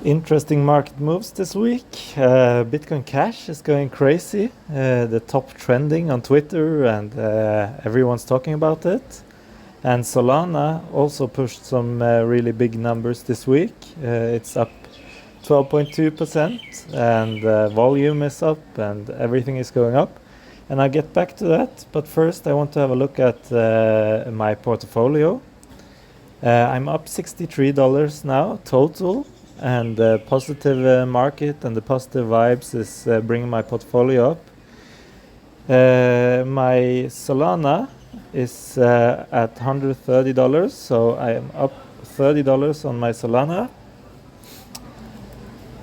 Interesting market moves this week. Bitcoin Cash is going crazy. The top trending on Twitter, and everyone's talking about it. And Solana also pushed some really big numbers this week. It's up 12.2%, and volume is up, and everything is going up. And I'll get back to that, but first I want to have a look at my portfolio. I'm up $63 now total, and the positive market and the positive vibes is bringing my portfolio up. My Solana is at $130, so I am up $30 on my Solana.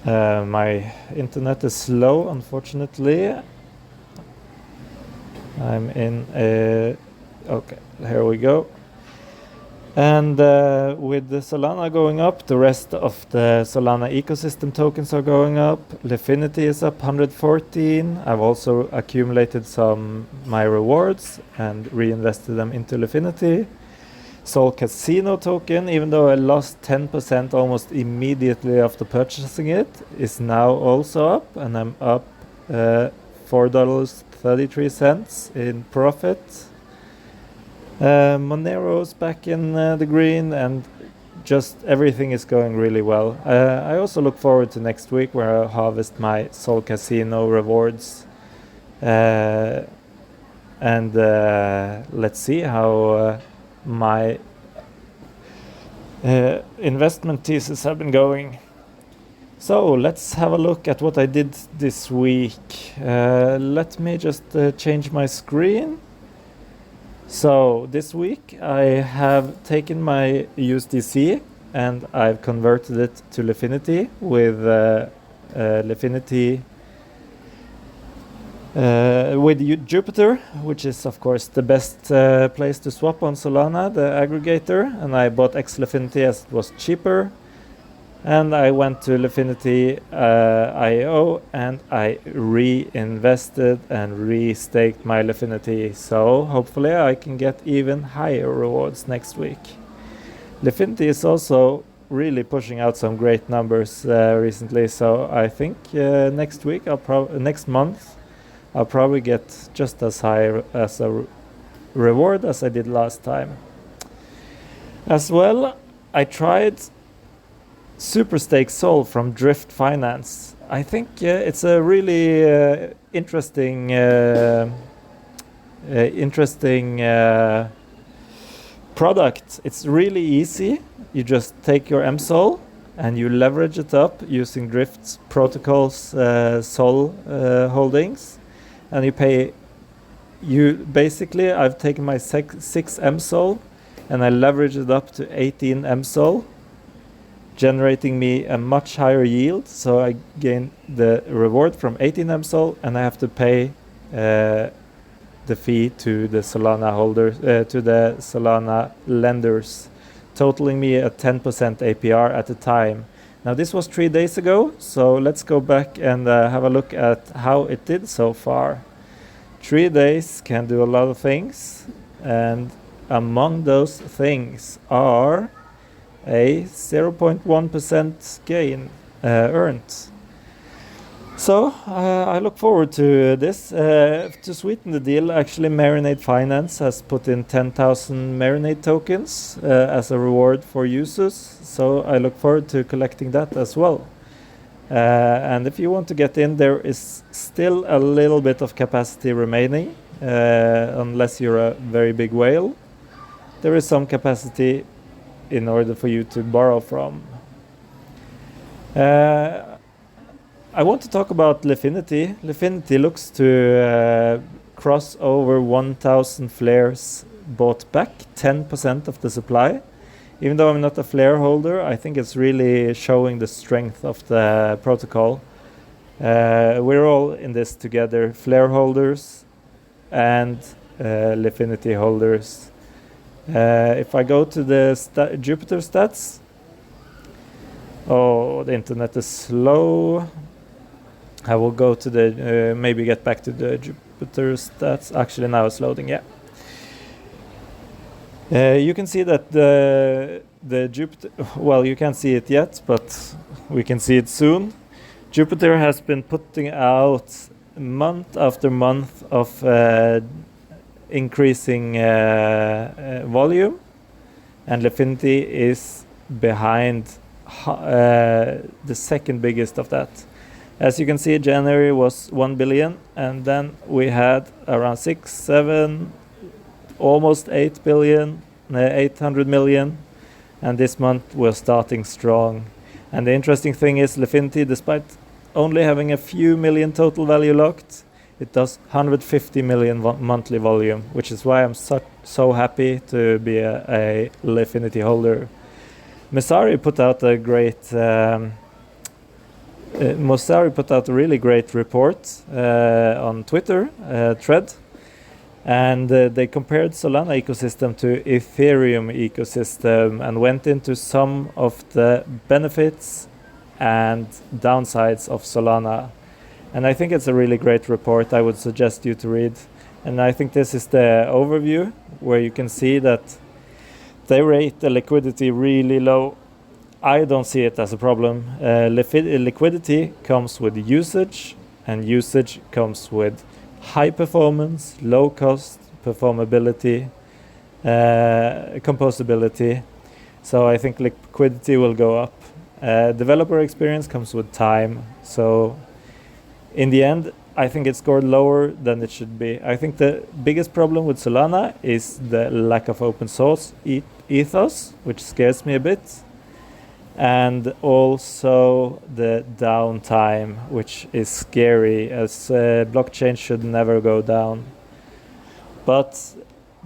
My internet is slow, unfortunately. I'm in okay, here we go. And with the Solana going up, the rest of the Solana ecosystem tokens are going up. Lifinity is up 114. I've also accumulated my rewards and reinvested them into Lifinity. Solcasino token, even though I lost 10% almost immediately after purchasing it, is now also up, and I'm up $4.33 in profit. Monero's back in the green, and just everything is going really well. I also look forward to next week, where I'll harvest my Solcasino rewards. And let's see how my investment thesis have been going. So let's have a look at what I did this week. Let me just change my screen. So this week I have taken my USDC and I've converted it to Lifinity with Lifinity with Jupiter, which is of course the best place to swap on Solana, the aggregator, and I bought Lifinity as it was cheaper. And I went to Lifinity IO and I reinvested and restaked my Lifinity. So hopefully I can get even higher rewards next week. Lifinity is also really pushing out some great numbers recently. So I think next month I'll probably get just as high as a reward as I did last time. As well, I tried Superstake Sol from Drift Finance. I think it's a really interesting product. It's really easy. You just take your MSOL and you leverage it up using Drift's protocols Sol holdings, and you pay. I've taken my 6 MSOL and I leverage it up to 18 MSOL, generating me a much higher yield. So I gain the reward from 18 MSOL, and I have to pay the fee to the Solana holders, to the Solana lenders, totaling me a 10% APR at the time. Now this was 3 days ago, so let's go back and have a look at how it did so far. 3 days can do a lot of things, and among those things are a 0.1% gain earned. So I look forward to this. To sweeten the deal, actually Marinade Finance has put in 10,000 Marinade tokens as a reward for users. So I look forward to collecting that as well. And if you want to get in, there is still a little bit of capacity remaining, unless you're a very big whale. There is some capacity in order for you to borrow from. I want to talk about Lifinity. Lifinity looks to cross over 1,000 flares bought back, 10% of the supply. Even though I'm not a flare holder, I think it's really showing the strength of the protocol. We're all in this together, flare holders and Lifinity holders. If I go to the Jupiter stats, the internet is slow. I will go to the, maybe get back to the Jupiter stats. Actually, now it's loading, yeah. You can see that the Jupiter, well, you can't see it yet, but we can see it soon. Jupiter has been putting out month after month of increasing volume, and Lifinity is behind the second biggest of that. As you can see, January was 1 billion, and then we had around 6, 7, almost 8 billion, 800 million, and this month we're starting strong. And the interesting thing is Lifinity, despite only having a few million total value locked, it does 150 million monthly volume, which is why I'm so happy to be a Lifinity holder. Messari put out a really great report on Twitter thread, and they compared Solana ecosystem to Ethereum ecosystem and went into some of the benefits and downsides of Solana. And I think it's a really great report. I would suggest you to read. And I think this is the overview where you can see that they rate the liquidity really low. I don't see it as a problem. Liquidity comes with usage, and usage comes with high performance, low cost, performability, composability. So I think liquidity will go up. Developer experience comes with time. So in the end, I think it scored lower than it should be. I think the biggest problem with Solana is the lack of open source ethos, which scares me a bit. And also the downtime, which is scary, as blockchain should never go down. But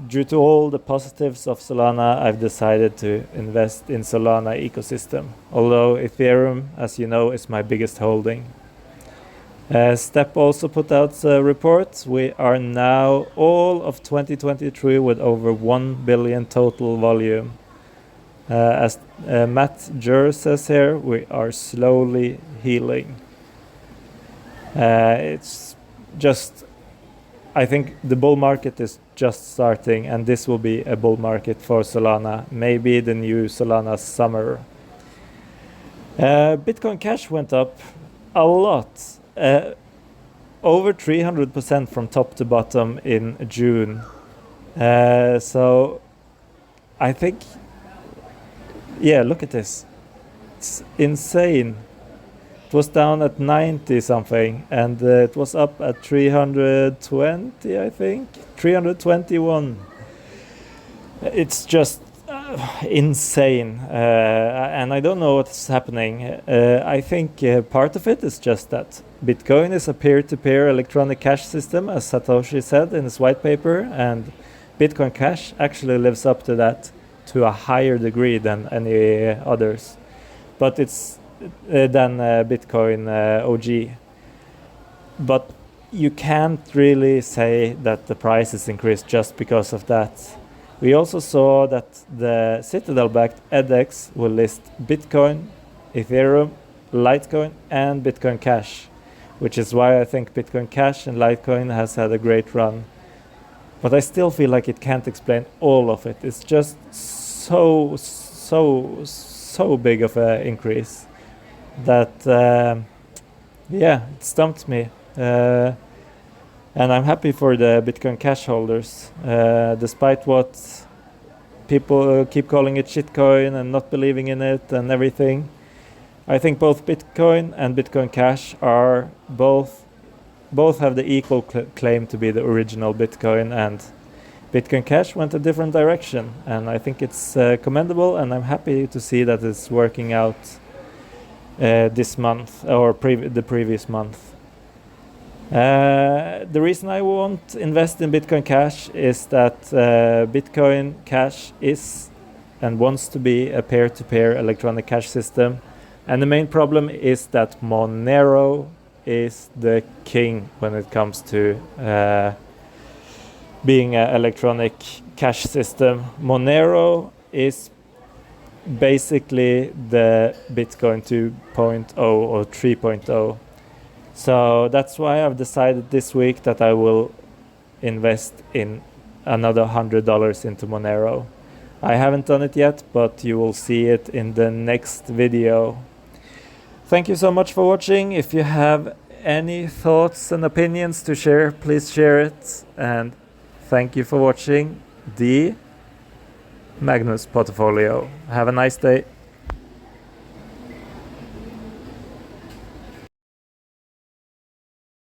due to all the positives of Solana, I've decided to invest in Solana ecosystem. Although Ethereum, as you know, is my biggest holding. Step also put out a report. We are now all of 2023 with over 1 billion total volume. As Matt Jur says here, we are slowly healing. It's just, I think the bull market is just starting, and this will be a bull market for Solana, maybe the new Solana Summer. Bitcoin Cash went up a lot. Over 300% from top to bottom in June. So I think, yeah, look at this. It's insane. It was down at 90 something, and it was up at 320, I think. 321. It's just insane, and I don't know what's happening. I think part of it is just that Bitcoin is a peer-to-peer electronic cash system, as Satoshi said in his white paper, and Bitcoin Cash actually lives up to that to a higher degree than any others. But it's than Bitcoin OG. But you can't really say that the price is increased just because of that. We also saw that the Citadel-backed edX will list Bitcoin, Ethereum, Litecoin, and Bitcoin Cash, which is why I think Bitcoin Cash and Litecoin has had a great run. But I still feel like it can't explain all of it. It's just so big of an increase that, yeah, it stumped me. And I'm happy for the Bitcoin Cash holders, despite what people keep calling it shitcoin and not believing in it and everything. I think both Bitcoin and Bitcoin Cash are both have the equal claim to be the original Bitcoin, and Bitcoin Cash went a different direction, and I think it's commendable, and I'm happy to see that it's working out this month or the previous month. The reason I won't invest in Bitcoin Cash is that Bitcoin Cash is and wants to be a peer-to-peer electronic cash system, and the main problem is that Monero is the king when it comes to being an electronic cash system. Monero is basically the Bitcoin 2.0 or 3.0. So that's why I've decided this week that I will invest in another $100 into Monero. I haven't done it yet, but you will see it in the next video. Thank you so much for watching. If you have any thoughts and opinions to share, please share it. And thank you for watching the Magnus Portfolio. Have a nice day.